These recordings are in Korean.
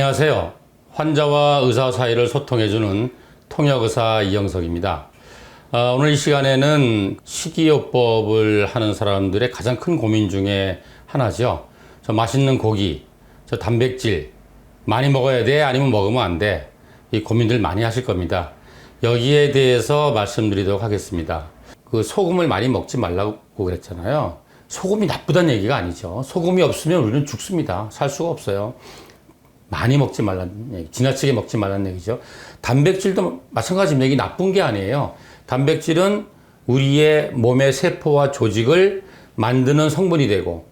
안녕하세요. 환자와 의사 사이를 소통해주는 통역의사 이영석입니다. 오늘 이 시간에는 식이요법을 하는 사람들의 가장 큰 고민 중에 하나죠. 저 맛있는 고기, 저 단백질 많이 먹어야 돼? 아니면 먹으면 안 돼? 이 고민들 많이 하실 겁니다. 여기에 대해서 말씀드리도록 하겠습니다. 그 소금을 많이 먹지 말라고 그랬잖아요. 소금이 나쁘다는 얘기가 아니죠. 소금이 없으면 우리는 죽습니다. 살 수가 없어요. 많이 먹지 말라는 얘기, 지나치게 먹지 말라는 얘기죠. 단백질도 마찬가지 얘기, 나쁜 게 아니에요. 단백질은 우리의 몸의 세포와 조직을 만드는 성분이 되고,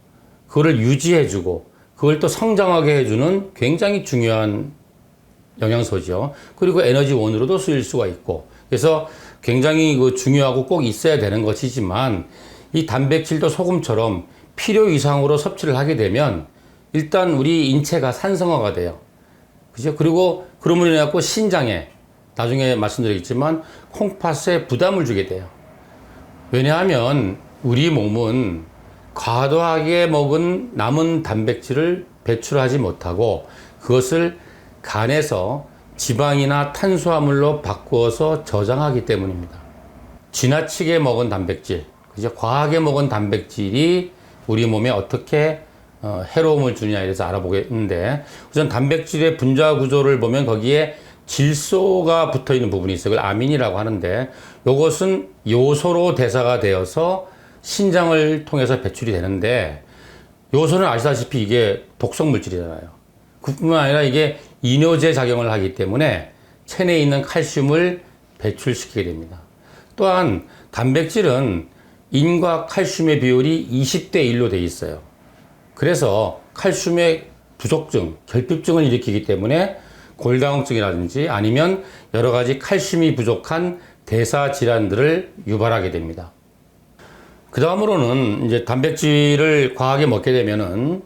그거를 유지해주고, 그걸 또 성장하게 해주는 굉장히 중요한 영양소죠. 그리고 에너지원으로도 쓰일 수가 있고, 그래서 굉장히 중요하고 꼭 있어야 되는 것이지만, 이 단백질도 소금처럼 필요 이상으로 섭취를 하게 되면 일단 우리 인체가 산성화가 돼요. 그죠? 그리고 그러므로 인해 갖고 신장에, 나중에 말씀드리겠지만 콩팥에 부담을 주게 돼요. 왜냐하면 우리 몸은 과도하게 먹은 남은 단백질을 배출하지 못하고 그것을 간에서 지방이나 탄수화물로 바꾸어서 저장하기 때문입니다. 지나치게 먹은 단백질, 그죠? 과하게 먹은 단백질이 우리 몸에 어떻게 해로움을 주느냐에 대해서 알아보겠는데, 우선 단백질의 분자 구조를 보면 거기에 질소가 붙어 있는 부분이 있어요. 그걸 아민이라고 하는데, 이것은 요소로 대사가 되어서 신장을 통해서 배출이 되는데, 요소는 아시다시피 이게 독성 물질이잖아요. 그뿐만 아니라 이게 이뇨제 작용을 하기 때문에 체내에 있는 칼슘을 배출시키게 됩니다. 또한 단백질은 인과 칼슘의 비율이 20대 1로 돼 있어요. 그래서 칼슘의 부족증, 결핍증을 일으키기 때문에 골다공증이라든지 아니면 여러 가지 칼슘이 부족한 대사 질환들을 유발하게 됩니다. 그 다음으로는 이제 단백질을 과하게 먹게 되면은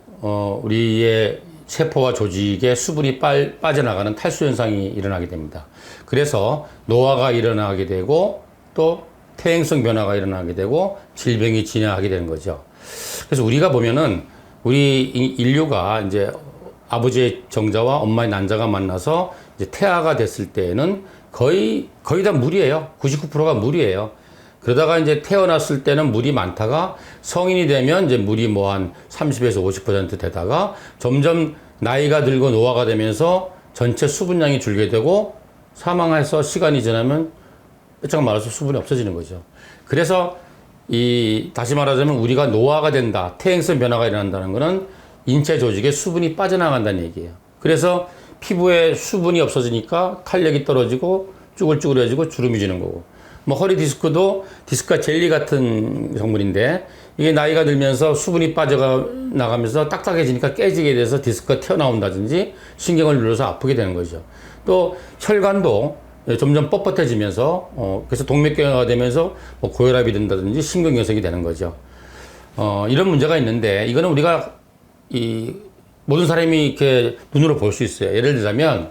우리의 세포와 조직에 수분이 빠져나가는 탈수 현상이 일어나게 됩니다. 그래서 노화가 일어나게 되고 또 퇴행성 변화가 일어나게 되고 질병이 진행하게 되는 거죠. 그래서 우리가 보면은 우리 인류가 이제 아버지의 정자와 엄마의 난자가 만나서 이제 태아가 됐을 때에는 거의 다 물이에요. 99%가 물이에요. 그러다가 이제 태어났을 때는 물이 많다가 성인이 되면 이제 물이 뭐 한 30에서 50% 되다가 점점 나이가 들고 노화가 되면서 전체 수분량이 줄게 되고 사망해서 시간이 지나면 빼짝 말해서 수분이 없어지는 거죠. 그래서 다시 말하자면 우리가 노화가 된다, 퇴행성 변화가 일어난다는 것은 인체 조직에 수분이 빠져나간다는 얘기예요. 그래서 피부에 수분이 없어지니까 탄력이 떨어지고 쭈글쭈글해지고 주름이 지는 거고, 뭐 허리 디스크도 디스크가 젤리 같은 성분인데 이게 나이가 들면서 수분이 빠져나가면서 딱딱해지니까 깨지게 돼서 디스크가 튀어나온다든지 신경을 눌러서 아프게 되는 거죠. 또 혈관도 점점 뻣뻣해지면서 그래서 동맥경화가 되면서 뭐 고혈압이 된다든지 심근경색이 되는 거죠. 이런 문제가 있는데 이거는 우리가 모든 사람이 이렇게 눈으로 볼 수 있어요. 예를 들자면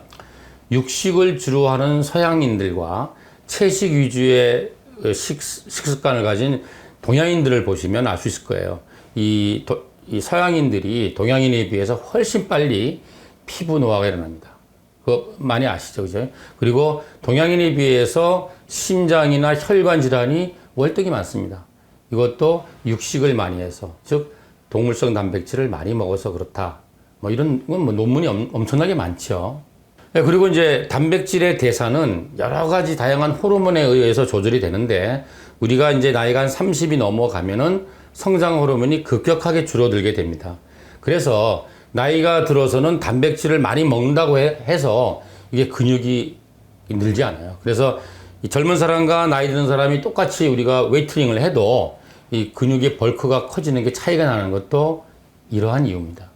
육식을 주로 하는 서양인들과 채식 위주의 식습관을 가진 동양인들을 보시면 알 수 있을 거예요. 이 서양인들이 동양인에 비해서 훨씬 빨리 피부 노화가 일어납니다. 그거 많이 아시죠, 그죠? 그리고 동양인에 비해서 심장이나 혈관 질환이 월등히 많습니다. 이것도 육식을 많이 해서, 즉 동물성 단백질을 많이 먹어서 그렇다. 뭐 이런 건 뭐 논문이 엄청나게 많죠. 네, 그리고 이제 단백질의 대사는 여러 가지 다양한 호르몬에 의해서 조절이 되는데, 우리가 이제 나이가 한 30이 넘어가면은 성장 호르몬이 급격하게 줄어들게 됩니다. 그래서 나이가 들어서는 단백질을 많이 먹는다고 해서 이게 근육이 늘지 않아요. 그래서 이 젊은 사람과 나이 드는 사람이 똑같이 우리가 웨이트링을 해도 이 근육의 벌크가 커지는 게 차이가 나는 것도 이러한 이유입니다.